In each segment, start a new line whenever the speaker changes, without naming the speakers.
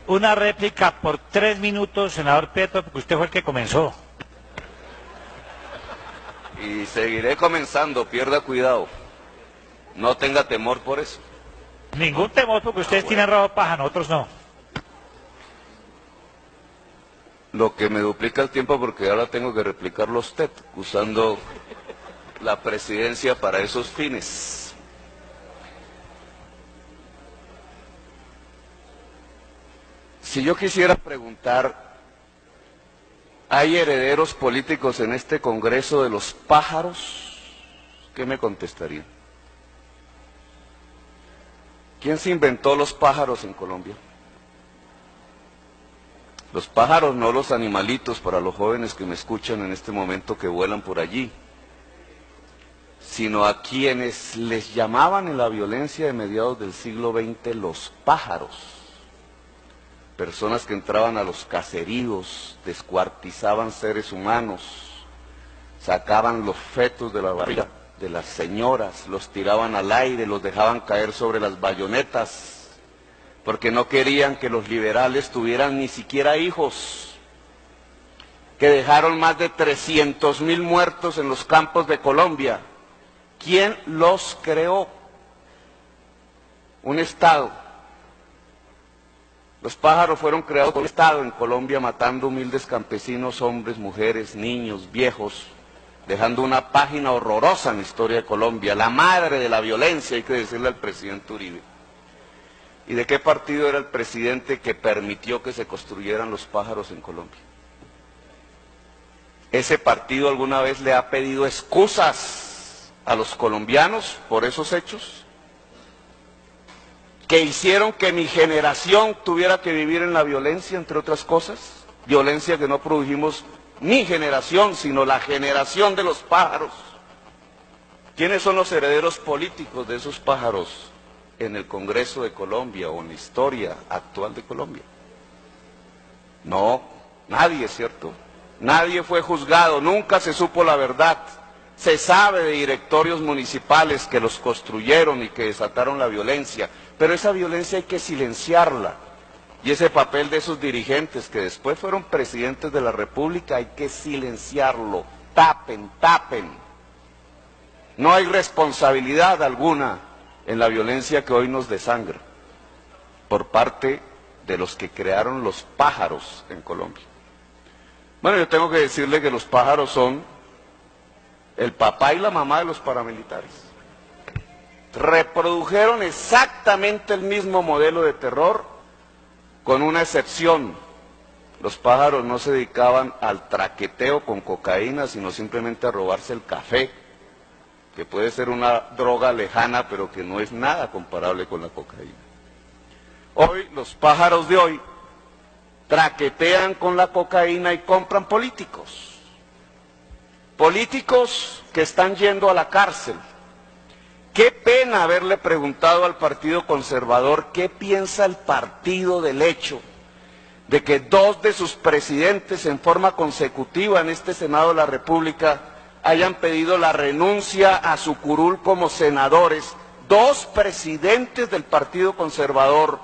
Una réplica por 3 minutos, senador Petro, porque usted fue el que comenzó.
Y seguiré comenzando, pierda cuidado. No tenga temor por eso.
Ningún temor, porque ustedes tienen rabo paja, nosotros no.
Lo que me duplica el tiempo porque ahora tengo que replicarlo a usted, usando la presidencia para esos fines. Si yo quisiera preguntar, ¿hay herederos políticos en este Congreso de los pájaros? ¿Qué me contestarían? ¿Quién se inventó los pájaros en Colombia? Los pájaros, no los animalitos, para los jóvenes que me escuchan en este momento que vuelan por allí, sino a quienes les llamaban en la violencia de mediados del siglo XX los pájaros. Personas que entraban a los caseríos, descuartizaban seres humanos, sacaban los fetos de la barriga de las señoras, los tiraban al aire, los dejaban caer sobre las bayonetas, porque no querían que los liberales tuvieran ni siquiera hijos, que dejaron más de 300.000 muertos en los campos de Colombia. ¿Quién los creó? Un Estado. Los pájaros fueron creados por un Estado en Colombia, matando humildes campesinos, hombres, mujeres, niños, viejos, dejando una página horrorosa en la historia de Colombia, la madre de la violencia, hay que decirle al presidente Uribe. ¿Y de qué partido era el presidente que permitió que se construyeran los pájaros en Colombia? ¿Ese partido alguna vez le ha pedido excusas a los colombianos por esos hechos? ¿Que hicieron que mi generación tuviera que vivir en la violencia, entre otras cosas? Violencia que no produjimos mi generación, sino la generación de los pájaros. ¿Quiénes son los herederos políticos de esos pájaros en el Congreso de Colombia o en la historia actual de Colombia? No, nadie, ¿cierto? Nadie fue juzgado, nunca se supo la verdad. Se sabe de directorios municipales que los construyeron y que desataron la violencia, pero esa violencia hay que silenciarla. Y ese papel de esos dirigentes que después fueron presidentes de la República hay que silenciarlo. Tapen, tapen. No hay responsabilidad alguna en la violencia que hoy nos desangra por parte de los que crearon los pájaros en Colombia. Bueno, yo tengo que decirle que los pájaros son el papá y la mamá de los paramilitares. Reprodujeron exactamente el mismo modelo de terror, con una excepción. Los pájaros no se dedicaban al traqueteo con cocaína, sino simplemente a robarse el café, que puede ser una droga lejana, pero que no es nada comparable con la cocaína. Hoy, los pájaros de hoy traquetean con la cocaína y compran políticos. Políticos que están yendo a la cárcel. Qué pena haberle preguntado al Partido Conservador qué piensa el partido del hecho de que 2 de sus presidentes en forma consecutiva en este Senado de la República hayan pedido la renuncia a su curul como senadores, 2 presidentes del Partido Conservador,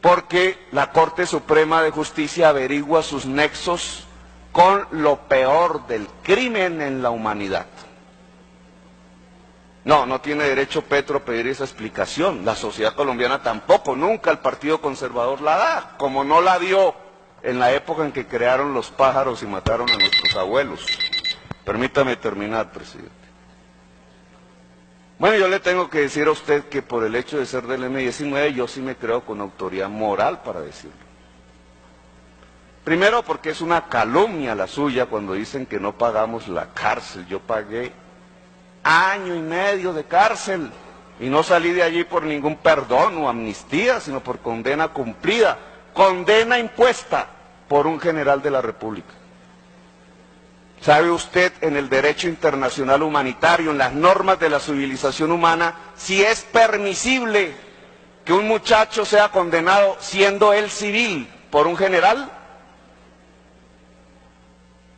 porque la Corte Suprema de Justicia averigua sus nexos con lo peor del crimen en la humanidad. No, no tiene derecho Petro a pedir esa explicación, la sociedad colombiana tampoco, nunca el Partido Conservador la da, como no la dio en la época en que crearon los pájaros y mataron a nuestros abuelos. Permítame terminar, presidente. Bueno, yo le tengo que decir a usted que por el hecho de ser del M-19 yo sí me creo con autoridad moral para decirlo. Primero porque es una calumnia la suya cuando dicen que no pagamos la cárcel. Yo pagué 1 año y medio de cárcel y no salí de allí por ningún perdón o amnistía, sino por condena cumplida, condena impuesta por un general de la República. ¿Sabe usted en el derecho internacional humanitario, en las normas de la civilización humana, si es permisible que un muchacho sea condenado siendo él civil por un general?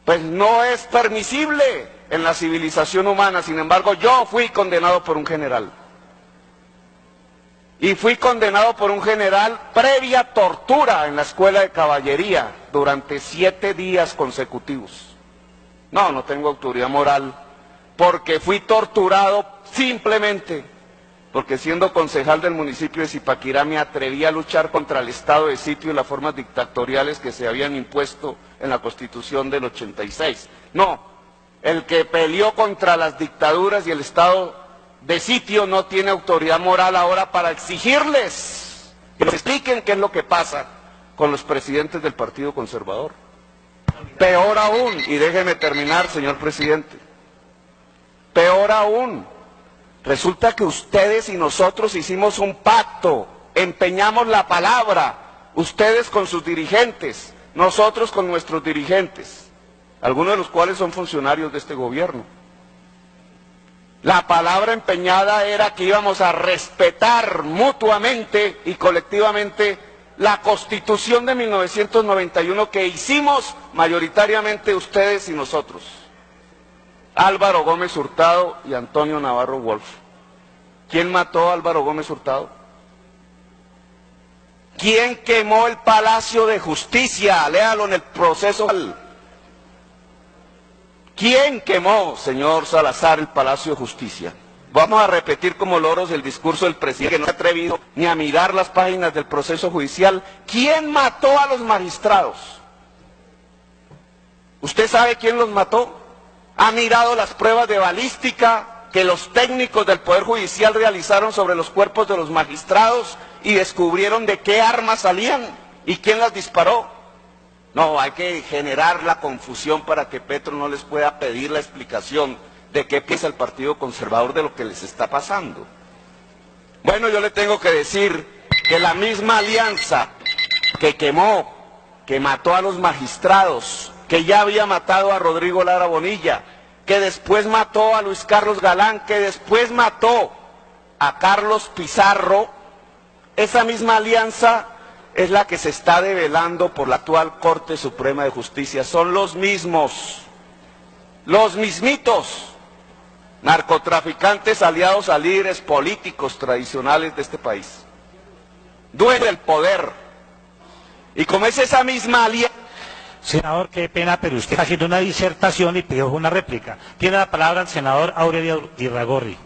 Pues no es permisible en la civilización humana, sin embargo yo fui condenado por un general. y fui condenado por un general previa tortura en la escuela de caballería durante 7 días consecutivos. No tengo autoridad moral, porque fui torturado simplemente porque siendo concejal del municipio de Zipaquirá me atreví a luchar contra el estado de sitio y las formas dictatoriales que se habían impuesto en la Constitución del 86. No, el que peleó contra las dictaduras y el estado de sitio no tiene autoridad moral ahora para exigirles que nos expliquen qué es lo que pasa con los presidentes del Partido Conservador. Peor aún, y déjeme terminar, señor presidente, peor aún, resulta que ustedes y nosotros hicimos un pacto, empeñamos la palabra, ustedes con sus dirigentes, nosotros con nuestros dirigentes, algunos de los cuales son funcionarios de este gobierno. La palabra empeñada era que íbamos a respetar mutuamente y colectivamente la Constitución de 1991 que hicimos mayoritariamente ustedes y nosotros. Álvaro Gómez Hurtado y Antonio Navarro Wolf. ¿Quién mató a Álvaro Gómez Hurtado? ¿Quién quemó el Palacio de Justicia? Léalo en el proceso. ¿Quién quemó, señor Salazar, el Palacio de Justicia? Vamos a repetir como loros el discurso del presidente, que no se ha atrevido ni a mirar las páginas del proceso judicial. ¿Quién mató a los magistrados? ¿Usted sabe quién los mató? ¿Ha mirado las pruebas de balística que los técnicos del Poder Judicial realizaron sobre los cuerpos de los magistrados y descubrieron de qué armas salían y quién las disparó? No, hay que generar la confusión para que Petro no les pueda pedir la explicación de qué piensa el Partido Conservador de lo que les está pasando. Bueno, yo le tengo que decir que la misma alianza que quemó, que mató a los magistrados, que ya había matado a Rodrigo Lara Bonilla, que después mató a Luis Carlos Galán, que después mató a Carlos Pizarro, esa misma alianza es la que se está develando por la actual Corte Suprema de Justicia. Son los mismos, los mismitos narcotraficantes aliados a líderes políticos tradicionales de este país. Duele el poder. Y como es esa misma alianza...
Senador, qué pena, pero usted está haciendo una disertación y pidió una réplica. Tiene la palabra el senador Aurelio Irragorri.